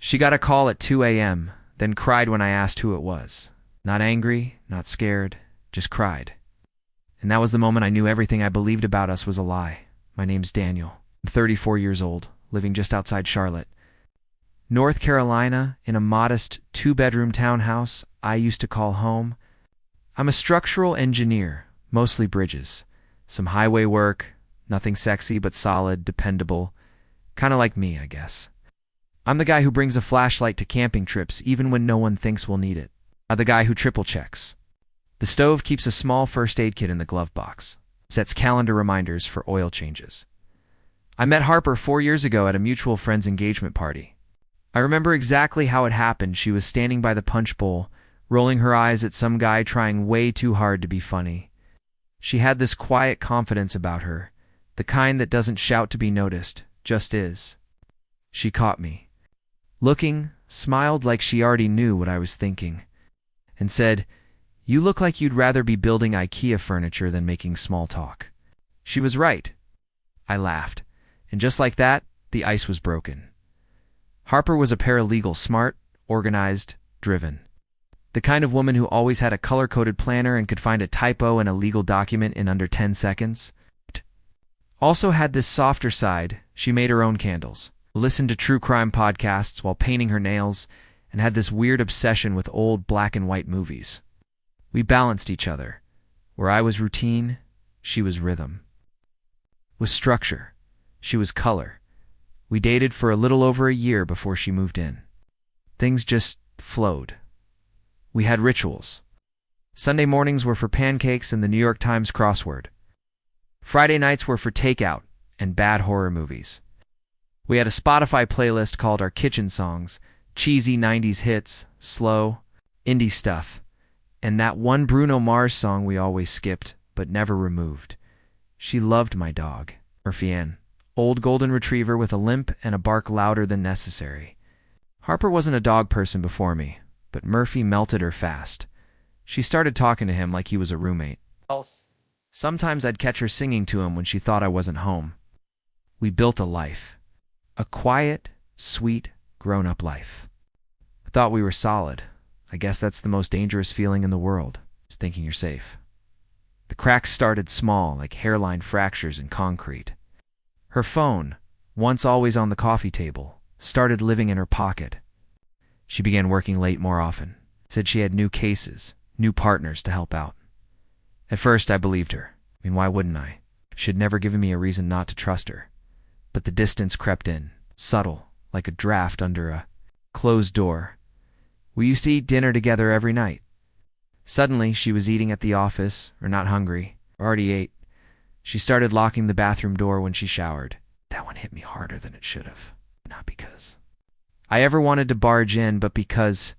She got a call at 2 a.m., then cried when I asked who it was. Not angry, not scared, just cried. And that was the moment I knew everything I believed about us was a lie. My name's Daniel. I'm 34 years old, living just outside Charlotte, North Carolina, in a modest 2-bedroom townhouse I used to call home. I'm a structural engineer, mostly bridges. Some highway work, nothing sexy but solid, dependable. Kind of like me, I guess. I'm the guy who brings a flashlight to camping trips even when no one thinks we'll need it. I'm the guy who triple checks. The stove keeps a small first aid kit in the glove box. Sets calendar reminders for oil changes. I met Harper 4 years ago at a mutual friend's engagement party. I remember exactly how it happened. She was standing by the punch bowl, rolling her eyes at some guy trying way too hard to be funny. She had this quiet confidence about her, the kind that doesn't shout to be noticed, just is. She caught me. Looking, smiled like she already knew what I was thinking, and said, "You look like you'd rather be building IKEA furniture than making small talk." She was right. I laughed, and just like that, the ice was broken. Harper was a paralegal, smart, organized, driven. The kind of woman who always had a color-coded planner and could find a typo in a legal document in under 10 seconds. Also had this softer side. She made her own candles, listened to true crime podcasts while painting her nails, and had this weird obsession with old black and white movies. We balanced each other. Where I was routine, she was rhythm. With structure, she was color. We dated for a little over a year before she moved in. Things just flowed. We had rituals. Sunday mornings were for pancakes and the New York Times crossword. Friday nights were for takeout and bad horror movies. We had a Spotify playlist called Our Kitchen Songs, cheesy 90s hits, slow, indie stuff, and that one Bruno Mars song we always skipped but never removed. She loved my dog, Murphy Ann, old golden retriever with a limp and a bark louder than necessary. Harper wasn't a dog person before me, but Murphy melted her fast. She started talking to him like he was a roommate. Sometimes I'd catch her singing to him when she thought I wasn't home. We built a life. A quiet, sweet, grown-up life. I thought we were solid. I guess that's the most dangerous feeling in the world, is thinking you're safe. The cracks started small, like hairline fractures in concrete. Her phone, once always on the coffee table, started living in her pocket. She began working late more often, said she had new cases, new partners to help out. At first, I believed her. I mean, why wouldn't I? She had never given me a reason not to trust her. But the distance crept in, subtle, like a draft under a closed door. We used to eat dinner together every night. Suddenly, she was eating at the office, or not hungry, or already ate. She started locking the bathroom door when she showered. That one hit me harder than it should have. Not because I ever wanted to barge in, but because,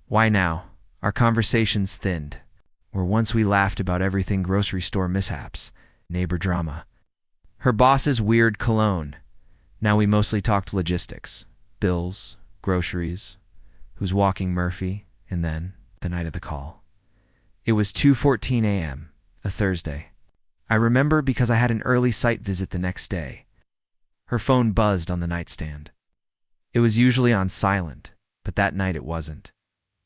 why now? Our conversations thinned. Where once we laughed about everything grocery store mishaps, neighbor drama. Her boss's weird cologne. Now we mostly talked logistics, bills, groceries, who's walking Murphy, and then the night of the call. It was 2:14 a.m., a Thursday. I remember because I had an early site visit the next day. Her phone buzzed on the nightstand. It was usually on silent, but that night it wasn't.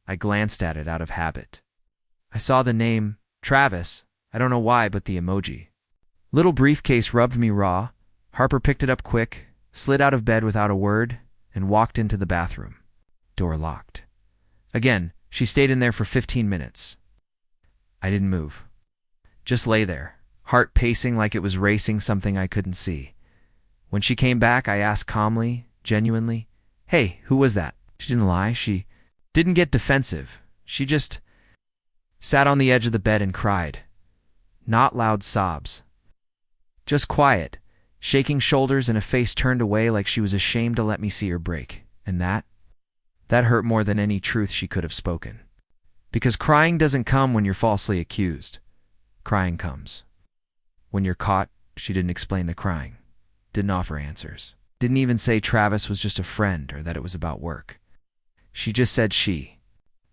I glanced at it out of habit. I saw the name, Travis. I don't know why, but the emoji. Little briefcase rubbed me raw. Harper picked it up quick, slid out of bed without a word, and walked into the bathroom. Door locked. Again, she stayed in there for 15 minutes. I didn't move. Just lay there, heart pacing like it was racing something I couldn't see. When she came back, I asked calmly, genuinely, "Hey, who was that?" She didn't lie. She didn't get defensive. She just sat on the edge of the bed and cried. Not loud sobs. Just quiet, shaking shoulders and a face turned away like she was ashamed to let me see her break. And that hurt more than any truth she could have spoken. Because crying doesn't come when you're falsely accused. Crying comes when you're caught. She didn't explain the crying. Didn't offer answers. Didn't even say Travis was just a friend or that it was about work. She just said she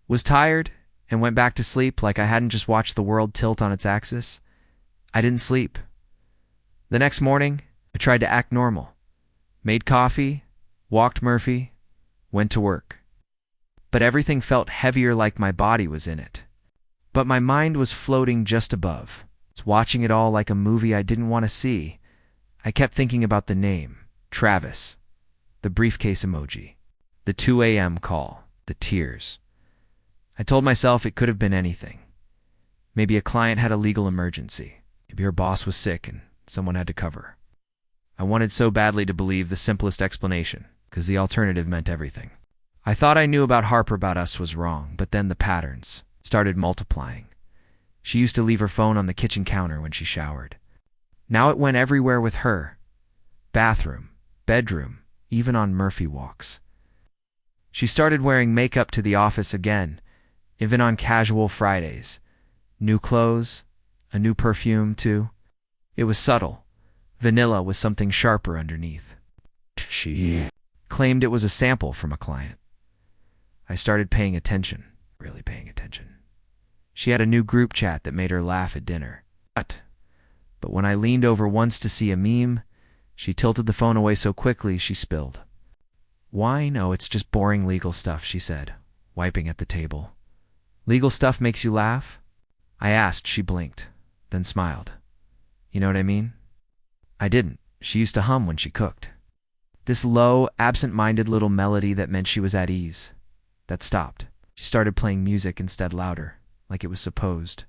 was tired and went back to sleep like I hadn't just watched the world tilt on its axis. I didn't sleep. The next morning, I tried to act normal. Made coffee, walked Murphy, went to work. But everything felt heavier, like my body was in it. But my mind was floating just above. It's watching it all like a movie I didn't want to see. I kept thinking about the name, Travis, the briefcase emoji, the 2 a.m. call, the tears. I told myself it could have been anything. Maybe a client had a legal emergency. Maybe her boss was sick and someone had to cover. I wanted so badly to believe the simplest explanation, because the alternative meant everything. I thought I knew about Harper, about us, was wrong, but then the patterns started multiplying. She used to leave her phone on the kitchen counter when she showered. Now it went everywhere with her. Bathroom, bedroom, even on Murphy walks. She started wearing makeup to the office again, even on casual Fridays. New clothes, a new perfume too. It was subtle. Vanilla with something sharper underneath. She claimed it was a sample from a client. I started paying attention, really paying attention. She had a new group chat that made her laugh at dinner. But when I leaned over once to see a meme, she tilted the phone away so quickly she spilled. "Why? No, it's just boring legal stuff," she said, wiping at the table. "Legal stuff makes you laugh?" I asked. She blinked, then smiled. "You know what I mean?" I didn't. She used to hum when she cooked. This low, absent-minded little melody that meant she was at ease. That stopped. She started playing music instead, louder, like it was supposed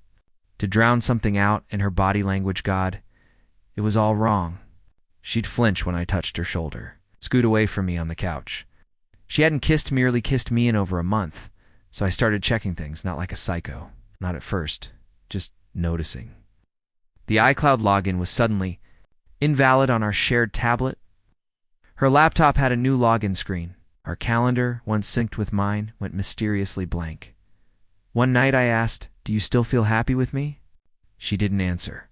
to drown something out in her body language. God, it was all wrong. She'd flinch when I touched her shoulder, scoot away from me on the couch. She hadn't merely kissed me in over a month, so I started checking things, not like a psycho. Not at first, just noticing. The iCloud login was suddenly invalid on our shared tablet. Her laptop had a new login screen. Our calendar, once synced with mine, went mysteriously blank. One night I asked, "Do you still feel happy with me?" She didn't answer,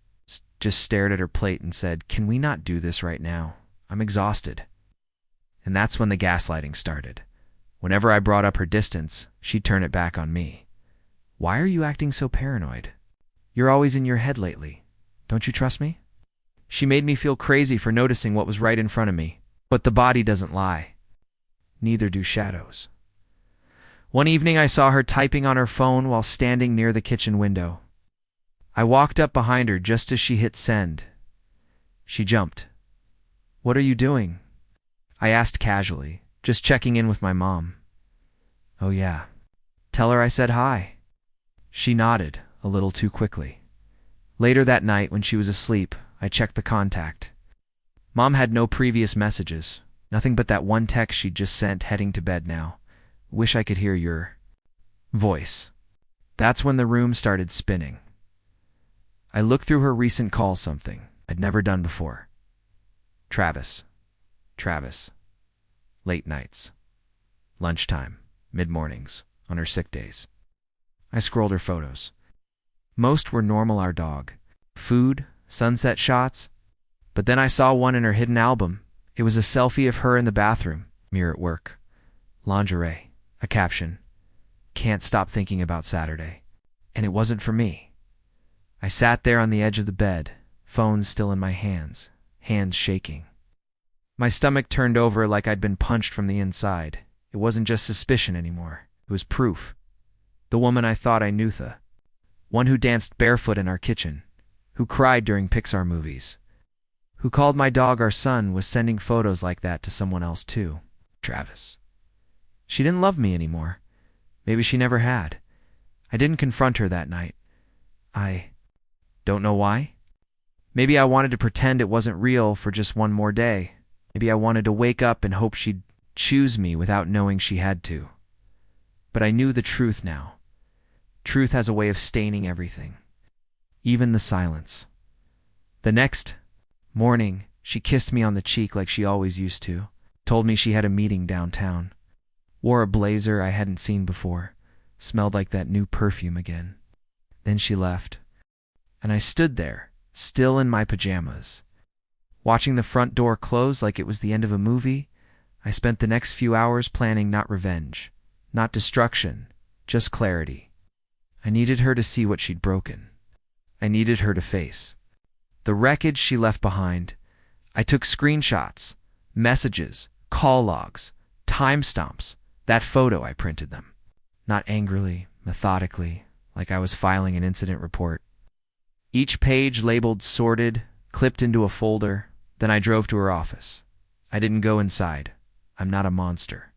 just stared at her plate and said, "Can we not do this right now? I'm exhausted." And that's when the gaslighting started. Whenever I brought up her distance, she'd turn it back on me. "Why are you acting so paranoid? You're always in your head lately. Don't you trust me?" She made me feel crazy for noticing what was right in front of me. But the body doesn't lie. Neither do shadows. One evening I saw her typing on her phone while standing near the kitchen window. I walked up behind her just as she hit send. She jumped. "What are you doing?" I asked casually, just checking in with my mom. "Oh yeah. Tell her I said hi." She nodded, a little too quickly. Later that night, when she was asleep, I checked the contact. Mom had no previous messages, nothing but that one text she'd just sent heading to bed now. "Wish I could hear your voice." That's when the room started spinning. I looked through her recent calls, something I'd never done before. Travis. Late nights. Lunchtime. Mid-mornings. On her sick days. I scrolled her photos. Most were normal, our dog. Food, sunset shots. But then I saw one in her hidden album. It was a selfie of her in the bathroom, mirror at work. Lingerie. A caption. "Can't stop thinking about Saturday." And it wasn't for me. I sat there on the edge of the bed, phone still in my hands shaking. My stomach turned over like I'd been punched from the inside. It wasn't just suspicion anymore. It was proof. The woman I thought I knew, the one who danced barefoot in our kitchen, who cried during Pixar movies, who called my dog our son, was sending photos like that to someone else too. Travis. She didn't love me anymore. Maybe she never had. I didn't confront her that night. I don't know why. Maybe I wanted to pretend it wasn't real for just one more day. Maybe I wanted to wake up and hope she'd choose me without knowing she had to. But I knew the truth now. Truth has a way of staining everything, even the silence. The next morning, she kissed me on the cheek like she always used to, told me she had a meeting downtown, wore a blazer I hadn't seen before, smelled like that new perfume again. Then she left, and I stood there, still in my pajamas. Watching the front door close like it was the end of a movie, I spent the next few hours planning not revenge, not destruction, just clarity. I needed her to see what she'd broken. I needed her to face the wreckage she left behind. I took screenshots, messages, call logs, timestamps, That photo, I printed them. Not angrily, methodically, like I was filing an incident report. Each page labeled sorted, clipped into a folder. Then I drove to her office. I didn't go inside. I'm not a monster.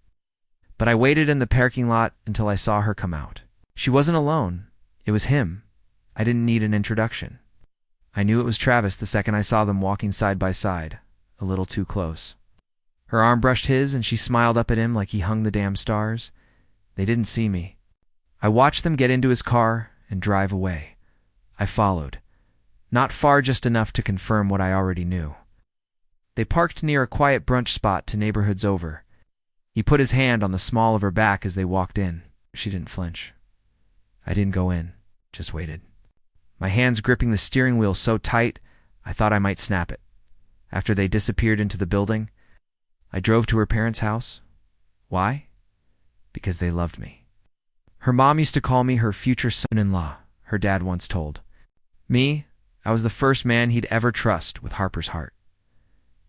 But I waited in the parking lot until I saw her come out. She wasn't alone. It was him. I didn't need an introduction. I knew it was Travis the second I saw them walking side by side, a little too close. Her arm brushed his and she smiled up at him like he hung the damn stars. They didn't see me. I watched them get into his car and drive away. I followed. Not far, just enough to confirm what I already knew. They parked near a quiet brunch spot to neighborhoods over. He put his hand on the small of her back as they walked in. She didn't flinch. I didn't go in, just waited. My hands gripping the steering wheel so tight, I thought I might snap it. After they disappeared into the building, I drove to her parents' house. Why? Because they loved me. Her mom used to call me her future son-in-law, her dad once told. Me, I was the first man he'd ever trust with Harper's heart.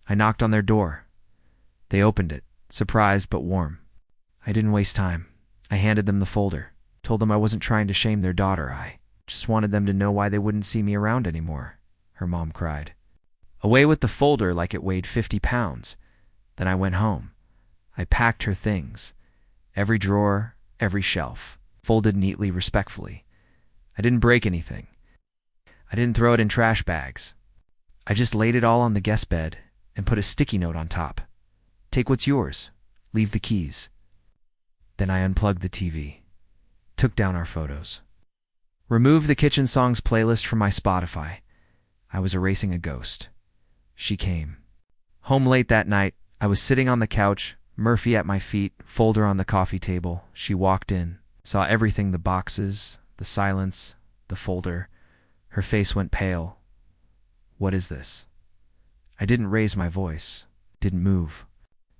I knocked on their door. They opened it, surprised but warm. I didn't waste time. I handed them the folder, told them I wasn't trying to shame their daughter. I just wanted them to know why they wouldn't see me around anymore, her mom cried. Away with the folder like it weighed 50 pounds. Then I went home. I packed her things. Every drawer, every shelf, folded neatly, respectfully. I didn't break anything. I didn't throw it in trash bags. I just laid it all on the guest bed and put a sticky note on top. Take what's yours. Leave the keys. Then I unplugged the TV. Took down our photos. Removed the Kitchen Songs playlist from my Spotify. I was erasing a ghost. She came. Home late that night, I was sitting on the couch, Murphy at my feet, folder on the coffee table. She walked in, saw everything, the boxes, the silence, the folder. Her face went pale. What is this? I didn't raise my voice, didn't move.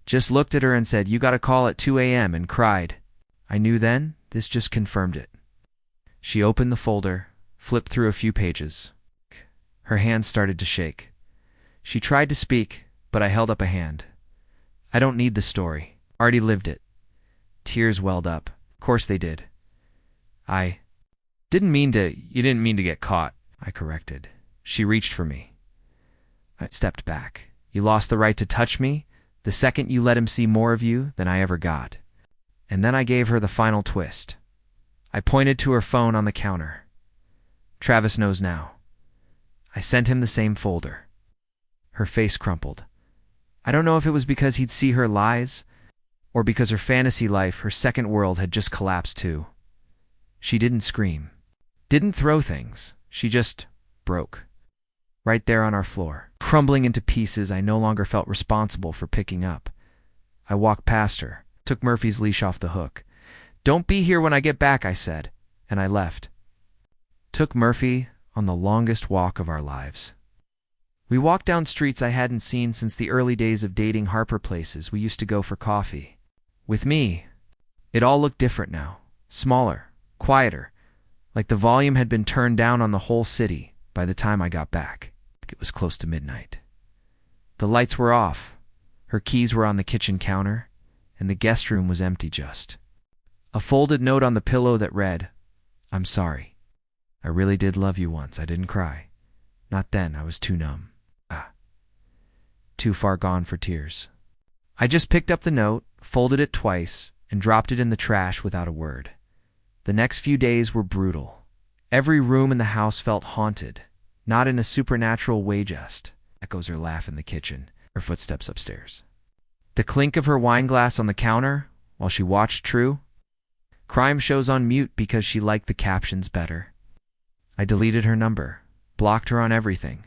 Just looked at her and said, you got a call at 2 a.m. and cried. I knew then, this just confirmed it. She opened the folder, flipped through a few pages. Her hands started to shake. She tried to speak, but I held up a hand. I don't need the story. Already lived it. Tears welled up. Of course they did. You didn't mean to get caught, I corrected. She reached for me. I stepped back. You lost the right to touch me the second you let him see more of you than I ever got. And then I gave her the final twist. I pointed to her phone on the counter. Travis knows now. I sent him the same folder. Her face crumpled. I don't know if it was because he'd see her lies, or because her fantasy life, her second world, had just collapsed too. She didn't scream, didn't throw things. She just broke. Right there on our floor, crumbling into pieces I no longer felt responsible for picking up. I walked past her, took Murphy's leash off the hook. Don't be here when I get back, I said, and I left. Took Murphy on the longest walk of our lives. We walked down streets I hadn't seen since the early days of dating, Harper, places we used to go for coffee. With me, it all looked different now. Smaller, quieter, like the volume had been turned down on the whole city by the time I got back. It was close to midnight. The lights were off. Her keys were on the kitchen counter, and the guest room was empty. Just a folded note on the pillow that read, I'm sorry. I really did love you once. I didn't cry. Not then. I was too numb. Too far gone for tears. I just picked up the note, folded it twice, and dropped it in the trash without a word. The next few days were brutal. Every room in the house felt haunted, not in a supernatural way, just echoes her laugh in the kitchen, her footsteps upstairs. The clink of her wine glass on the counter while she watched true crime shows on mute because she liked the captions better. I deleted her number, blocked her on everything.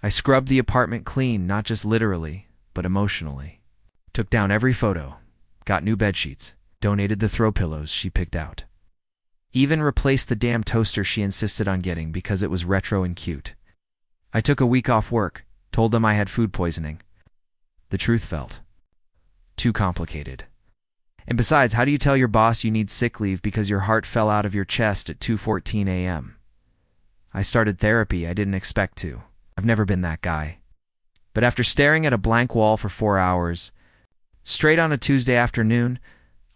I scrubbed the apartment clean, not just literally, but emotionally. Took down every photo, got new bedsheets, donated the throw pillows she picked out. Even replaced the damn toaster she insisted on getting because it was retro and cute. I took a week off work, told them I had food poisoning. The truth felt too complicated. And besides, how do you tell your boss you need sick leave because your heart fell out of your chest at 2:14 a.m.? I started therapy. I didn't expect to. I've never been that guy. But after staring at a blank wall for 4 hours, straight on a Tuesday afternoon,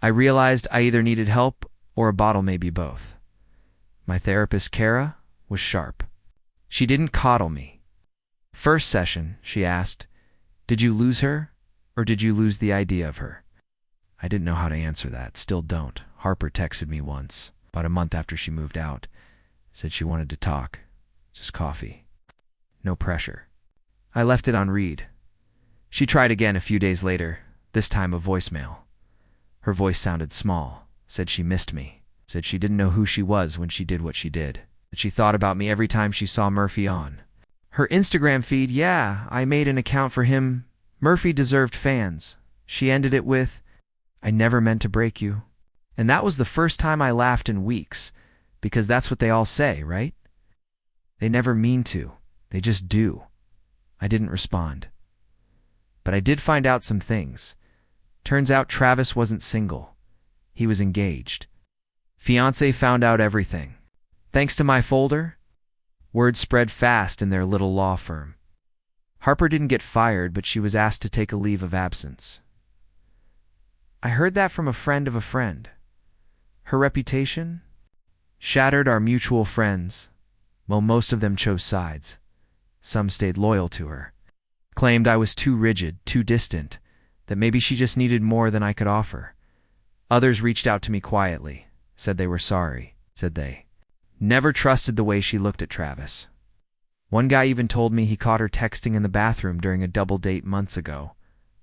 I realized I either needed help or a bottle, maybe both. My therapist, Kara, was sharp. She didn't coddle me. First session, she asked, "Did you lose her, or did you lose the idea of her?" I didn't know how to answer that, still don't. Harper texted me once, about a month after she moved out. Said she wanted to talk. Just coffee. No pressure. I left it on read. She tried again a few days later, this time a voicemail. Her voice sounded small, said she missed me, said she didn't know who she was when she did what she did, that she thought about me every time she saw Murphy on. Her Instagram feed, yeah, I made an account for him. Murphy deserved fans. She ended it with, "I never meant to break you." And that was the first time I laughed in weeks, because that's what they all say, right? They never mean to. They just do. I didn't respond. But I did find out some things. Turns out Travis wasn't single. He was engaged. Fiancé found out everything. Thanks to my folder, word spread fast in their little law firm. Harper didn't get fired, but she was asked to take a leave of absence. I heard that from a friend of a friend. Her reputation? Shattered. Our mutual friends. Well, most of them chose sides. Some stayed loyal to her. Claimed I was too rigid, too distant, that maybe she just needed more than I could offer. Others reached out to me quietly, said they were sorry, said they never trusted the way she looked at Travis. One guy even told me he caught her texting in the bathroom during a double date months ago.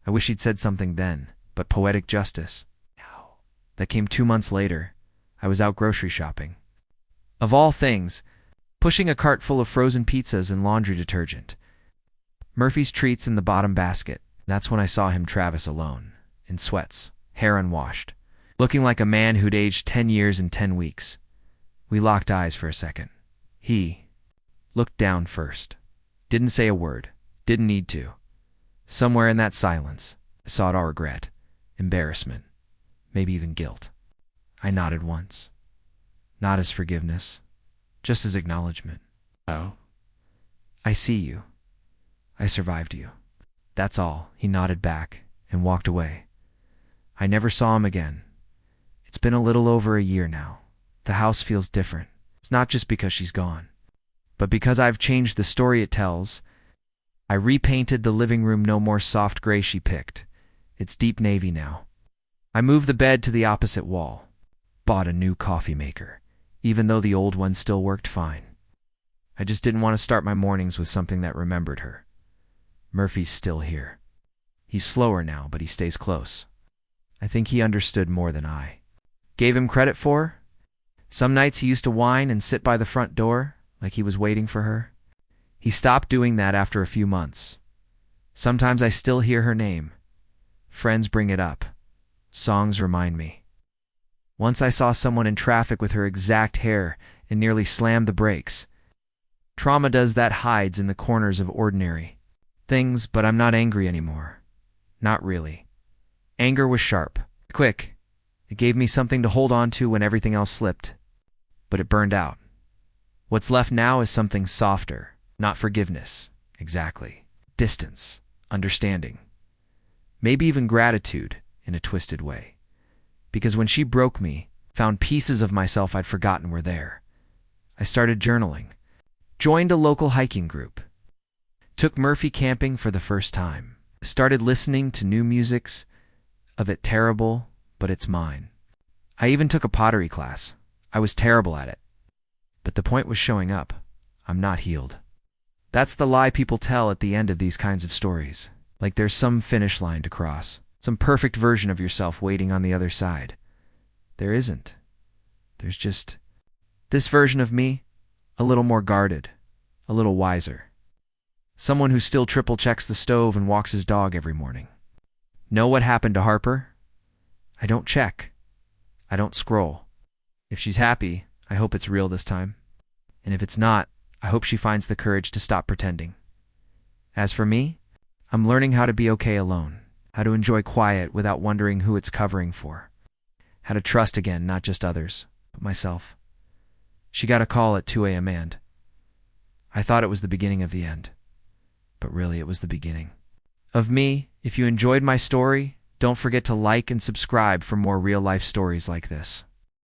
I wish he'd said something then, but poetic justice. That came 2 months later. I was out grocery shopping. Of all things, pushing a cart full of frozen pizzas and laundry detergent. Murphy's treats in the bottom basket. That's when I saw him, Travis, alone, in sweats, hair unwashed, looking like a man who'd aged 10 years in 10 weeks. We locked eyes for a second. He looked down first. Didn't say a word. Didn't need to. Somewhere in that silence, I saw it all: regret, embarrassment, maybe even guilt. I nodded once. Not as forgiveness, just as acknowledgement. "Oh, I see you. I survived you." That's all. He nodded back and walked away. I never saw him again. It's been a little over a year now. The house feels different. It's not just because she's gone, but because I've changed the story it tells. I repainted the living room no more soft gray she picked. It's deep navy now. I moved the bed to the opposite wall. Bought a new coffee maker, even though the old one still worked fine. I just didn't want to start my mornings with something that remembered her. Murphy's still here. He's slower now, but he stays close. I think he understood more than I gave him credit for. Some nights he used to whine and sit by the front door, like he was waiting for her. He stopped doing that after a few months. Sometimes I still hear her name. Friends bring it up. Songs remind me. Once I saw someone in traffic with her exact hair and nearly slammed the brakes. Trauma does that, hides in the corners of ordinary things, but I'm not angry anymore. Not really. Anger was sharp, quick. It gave me something to hold on to when everything else slipped. But it burned out. What's left now is something softer. Not forgiveness, exactly. Distance, understanding. Maybe even gratitude in a twisted way. Because when she broke me, found pieces of myself I'd forgotten were there. I started journaling. Joined a local hiking group. Took Murphy camping for the first time. Started listening to new musics of It Terrible, But It's Mine. I even took a pottery class. I was terrible at it. But the point was showing up. I'm not healed. That's the lie people tell at the end of these kinds of stories. Like there's some finish line to cross. Some perfect version of yourself waiting on the other side. There isn't. There's just this version of me, a little more guarded, a little wiser. Someone who still triple checks the stove and walks his dog every morning. Know what happened to Harper? I don't check. I don't scroll. If she's happy, I hope it's real this time. And if it's not, I hope she finds the courage to stop pretending. As for me, I'm learning how to be okay alone, how to enjoy quiet without wondering who it's covering for, how to trust again, not just others, but myself. She got a call at 2 a.m. and I thought it was the beginning of the end. But really it was the beginning of me. If you enjoyed my story, Don't forget to like and subscribe for more real-life stories like this.